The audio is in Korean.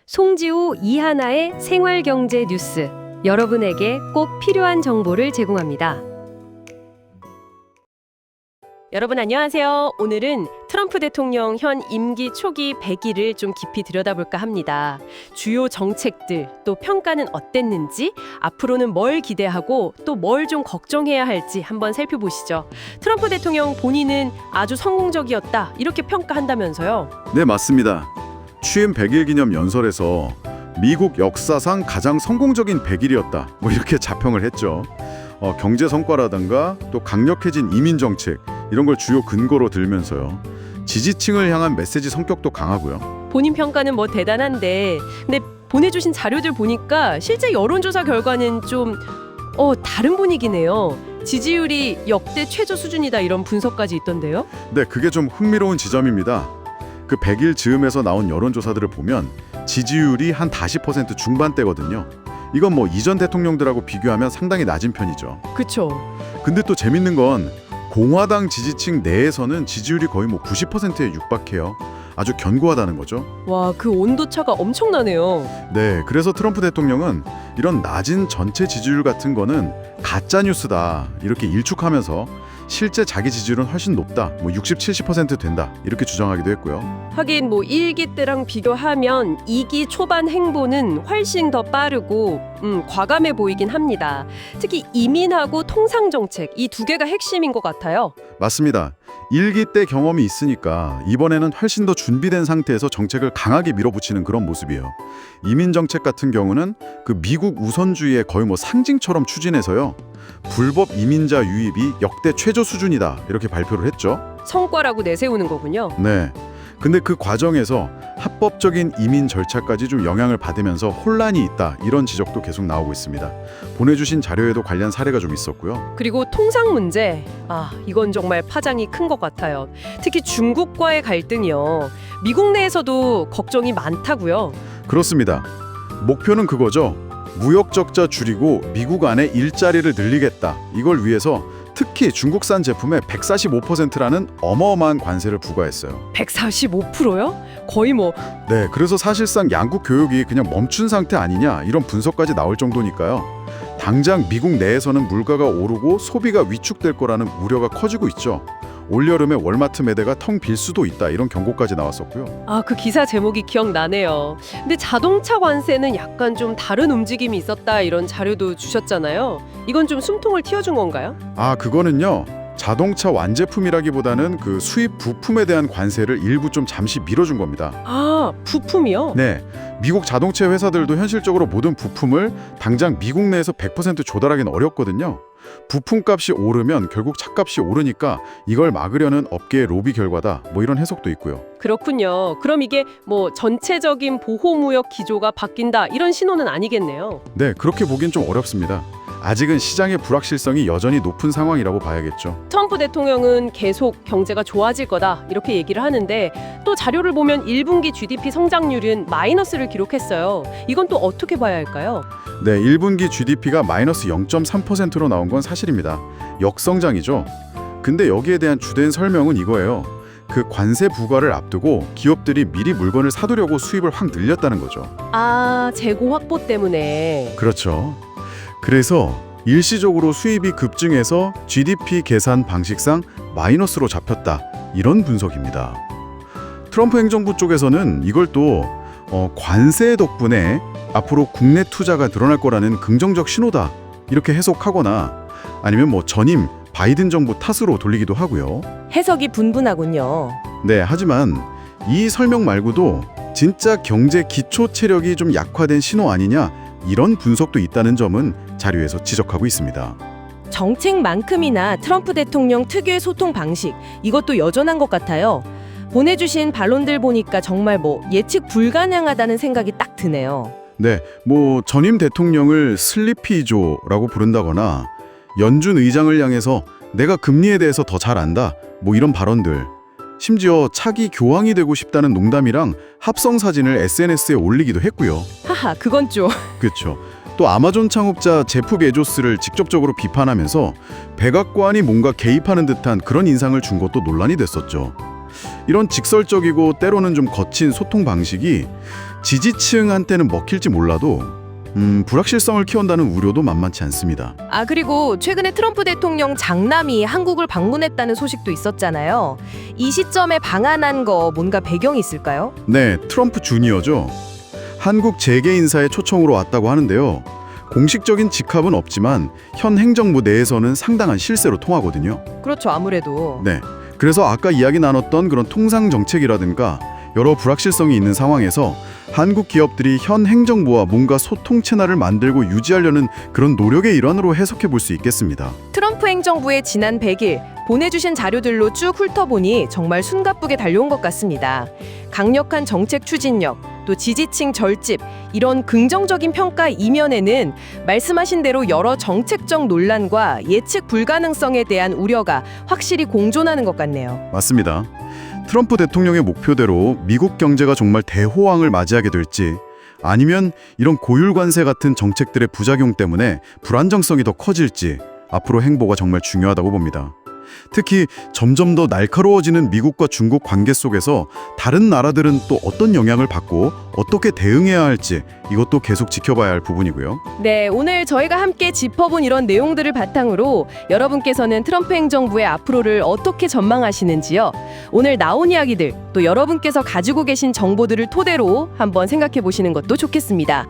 송지호 이하나의 생활경제 뉴스. 여러분에게 꼭 필요한 정보를 제공합니다. 여러분 안녕하세요. 오늘은 트럼프 대통령 현 임기 초기 100일을 좀 깊이 들여다볼까 합니다. 주요 정책들, 또 평가는 어땠는지, 앞으로는 뭘 기대하고 또 뭘 좀 걱정해야 할지 한번 살펴보시죠. 트럼프 대통령 본인은 아주 성공적이었다 이렇게 평가한다면서요. 네, 맞습니다. 취임 100일 기념 연설에서 미국 역사상 가장 성공적인 100일이었다. 뭐 이렇게 자평을 했죠. 경제 성과라든가 또 강력해진 이민 정책 이런 걸 주요 근거로 들면서요. 지지층을 향한 메시지 성격도 강하고요. 본인 평가는 뭐 대단한데 근데 보내주신 자료들 보니까 실제 여론조사 결과는 좀 다른 분위기네요. 지지율이 역대 최저 수준이다 이런 분석까지 있던데요. 네, 그게 좀 흥미로운 지점입니다. 그 100일 즈음에서 나온 여론조사들을 보면 지지율이 한 40% 중반대거든요. 이건 뭐 이전 대통령들하고 비교하면 상당히 낮은 편이죠. 그쵸. 근데 또 재밌는 건 공화당 지지층 내에서는 지지율이 거의 뭐 90%에 육박해요. 아주 견고하다는 거죠. 와, 그 온도차가 엄청나네요. 네, 그래서 트럼프 대통령은 이런 낮은 전체 지지율 같은 거는 가짜 뉴스다 이렇게 일축하면서 실제 자기 지지율은 훨씬 높다, 뭐 60, 70% 된다 이렇게 주장하기도 했고요. 하긴 뭐 1기 때랑 비교하면 2기 초반 행보는 훨씬 더 빠르고 과감해 보이긴 합니다. 특히 이민하고 통상정책 이 두 개가 핵심인 것 같아요. 맞습니다. 1기 때 경험이 있으니까 이번에는 훨씬 더 준비된 상태에서 정책을 강하게 밀어붙이는 그런 모습이에요. 이민 정책 같은 경우는 그 미국 우선주의의 거의 뭐 상징처럼 추진해서요. 불법 이민자 유입이 역대 최저 수준이다 이렇게 발표를 했죠. 성과라고 내세우는 거군요. 네. 근데 그 과정에서 합법적인 이민 절차까지 좀 영향을 받으면서 혼란이 있다 이런 지적도 계속 나오고 있습니다. 보내주신 자료에도 관련 사례가 좀 있었고요. 그리고 통상 문제, 이건 정말 파장이 큰 것 같아요. 특히 중국과의 갈등이요. 미국 내에서도 걱정이 많다고요. 그렇습니다. 목표는 그거죠. 무역 적자 줄이고 미국 안에 일자리를 늘리겠다. 이걸 위해서 특히 중국산 제품에 145%라는 어마어마한 관세를 부과했어요. 145%요? 거의 뭐 네, 그래서 사실상 양국 교역이 그냥 멈춘 상태 아니냐 이런 분석까지 나올 정도니까요. 당장 미국 내에서는 물가가 오르고 소비가 위축될 거라는 우려가 커지고 있죠. 올여름에 월마트 매대가 텅 빌 수도 있다 이런 경고까지 나왔었고요. 그 기사 제목이 기억나네요. 근데 자동차 관세는 약간 좀 다른 움직임이 있었다 이런 자료도 주셨잖아요. 이건 좀 숨통을 틔워준 건가요? 그거는요. 자동차 완제품이라기보다는 그 수입 부품에 대한 관세를 일부 좀 잠시 밀어준 겁니다. 부품이요? 네, 미국 자동차 회사들도 현실적으로 모든 부품을 당장 미국 내에서 100% 조달하기는 어렵거든요. 부품값이 오르면 결국 차값이 오르니까 이걸 막으려는 업계의 로비 결과다. 뭐 이런 해석도 있고요. 그렇군요. 그럼 이게 뭐 전체적인 보호무역 기조가 바뀐다 이런 신호는 아니겠네요. 네, 그렇게 보긴 좀 어렵습니다. 아직은 시장의 불확실성이 여전히 높은 상황이라고 봐야겠죠. 트럼프 대통령은 계속 경제가 좋아질 거다 이렇게 얘기를 하는데 또 자료를 보면 1분기 GDP 성장률은 마이너스를 기록했어요. 이건 또 어떻게 봐야 할까요? 네, 1분기 GDP가 마이너스 0.3%로 나온 건 사실입니다. 역성장이죠. 근데 여기에 대한 주된 설명은 이거예요. 그 관세 부과를 앞두고 기업들이 미리 물건을 사두려고 수입을 확 늘렸다는 거죠. 재고 확보 때문에. 그렇죠. 그래서 일시적으로 수입이 급증해서 GDP 계산 방식상 마이너스로 잡혔다. 이런 분석입니다. 트럼프 행정부 쪽에서는 이걸 또 관세 덕분에 앞으로 국내 투자가 늘어날 거라는 긍정적 신호다. 이렇게 해석하거나 아니면 뭐 전임 바이든 정부 탓으로 돌리기도 하고요. 해석이 분분하군요. 네, 하지만 이 설명 말고도 진짜 경제 기초 체력이 좀 약화된 신호 아니냐 이런 분석도 있다는 점은 자료에서 지적하고 있습니다. 정책만큼이나 트럼프 대통령 특유의 소통 방식 이것도 여전한 것 같아요. 보내주신 반론들 보니까 정말 예측 불가능하다는 생각이 딱 드네요. 네, 뭐 전임 대통령을 슬리피조라고 부른다거나 연준 의장을 향해서 내가 금리에 대해서 더 잘 안다 뭐 이런 발언들, 심지어 차기 교황이 되고 싶다는 농담이랑 합성 사진을 SNS에 올리기도 했고요. 하하, 그건 좀... 그렇죠. 또 아마존 창업자 제프 베조스를 직접적으로 비판하면서 백악관이 뭔가 개입하는 듯한 그런 인상을 준 것도 논란이 됐었죠. 이런 직설적이고 때로는 좀 거친 소통 방식이 지지층한테는 먹힐지 몰라도 불확실성을 키운다는 우려도 만만치 않습니다. 아, 그리고 최근에 트럼프 대통령 장남이 한국을 방문했다는 소식도 있었잖아요. 이 시점에 방한한 거 뭔가 배경이 있을까요? 네, 트럼프 주니어죠. 한국 재계 인사의 초청으로 왔다고 하는데요. 공식적인 직합은 없지만 현 행정부 내에서는 상당한 실세로 통하거든요. 그렇죠, 아무래도. 네, 그래서 아까 이야기 나눴던 그런 통상 정책이라든가 여러 불확실성이 있는 상황에서 한국 기업들이 현 행정부와 뭔가 소통 채널을 만들고 유지하려는 그런 노력의 일환으로 해석해 볼 수 있겠습니다. 트럼프 행정부의 지난 100일 보내주신 자료들로 쭉 훑어보니 정말 숨가쁘게 달려온 것 같습니다. 강력한 정책 추진력, 또 지지층 결집, 이런 긍정적인 평가 이면에는 말씀하신 대로 여러 정책적 논란과 예측 불가능성에 대한 우려가 확실히 공존하는 것 같네요. 맞습니다. 트럼프 대통령의 목표대로 미국 경제가 정말 대호황을 맞이하게 될지 아니면 이런 고율 관세 같은 정책들의 부작용 때문에 불안정성이 더 커질지 앞으로 행보가 정말 중요하다고 봅니다. 특히 점점 더 날카로워지는 미국과 중국 관계 속에서 다른 나라들은 또 어떤 영향을 받고 어떻게 대응해야 할지 이것도 계속 지켜봐야 할 부분이고요. 네, 오늘 저희가 함께 짚어본 이런 내용들을 바탕으로 여러분께서는 트럼프 행정부의 앞으로를 어떻게 전망하시는지요? 오늘 나온 이야기들, 또 여러분께서 가지고 계신 정보들을 토대로 한번 생각해 보시는 것도 좋겠습니다.